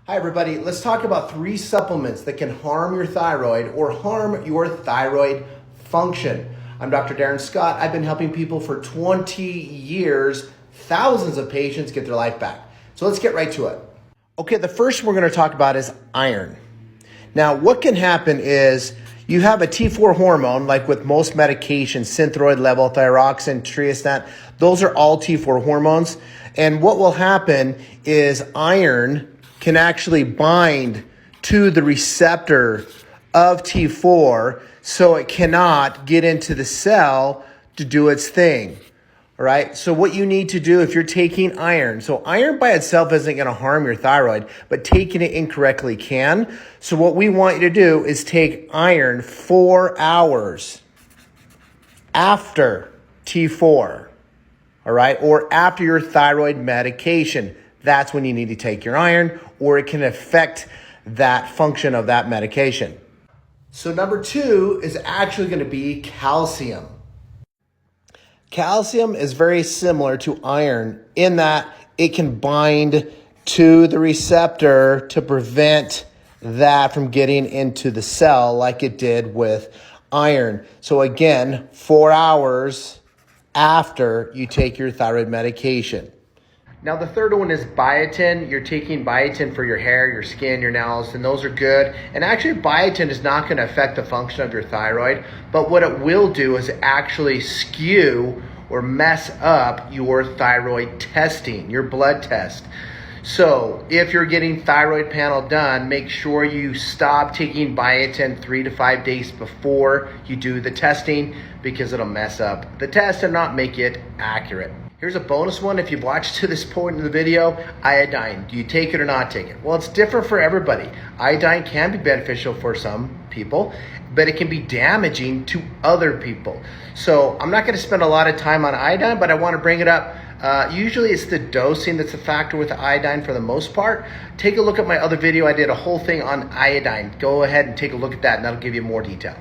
Hi everybody, let's talk about 3 supplements that can harm your thyroid or harm your thyroid function. I'm Dr. Darren Scott. I've been helping people for 20 years, thousands of patients get their life back. So let's get right to it. Okay, the first we're gonna talk about is iron. Now, what can happen is you have a T4 hormone, like with most medications, Synthroid, levothyroxine, triostat, those are all T4 hormones. And what will happen is iron can actually bind to the receptor of T4 so it cannot get into the cell to do its thing. All right, so what you need to do if you're taking iron, so iron by itself isn't going to harm your thyroid, but taking it incorrectly can. So what we want you to do is take iron 4 hours after T4, all right, or after your thyroid medication. That's when you need to take your iron, or it can affect that function of that medication. So number 2 is actually going to be calcium. Calcium is very similar to iron in that it can bind to the receptor to prevent that from getting into the cell like it did with iron. So again, 4 hours after you take your thyroid medication. Now the third one is biotin. You're taking biotin for your hair, your skin, your nails, and those are good. And actually biotin is not going to affect the function of your thyroid, but what it will do is actually skew or mess up your thyroid testing, your blood test. So if you're getting thyroid panel done, make sure you stop taking biotin 3 to 5 days before you do the testing, because it'll mess up the test and not make it accurate. Here's a bonus one. If you've watched to this point in the video, iodine. Do you take it or not take it? Well, it's different for everybody. Iodine can be beneficial for some people, but it can be damaging to other people. So I'm not going to spend a lot of time on iodine, but I want to bring it up. Usually it's the dosing that's a factor with iodine for the most part. Take a look at my other video. I did a whole thing on iodine. Go ahead and take a look at that, and that'll give you more detail.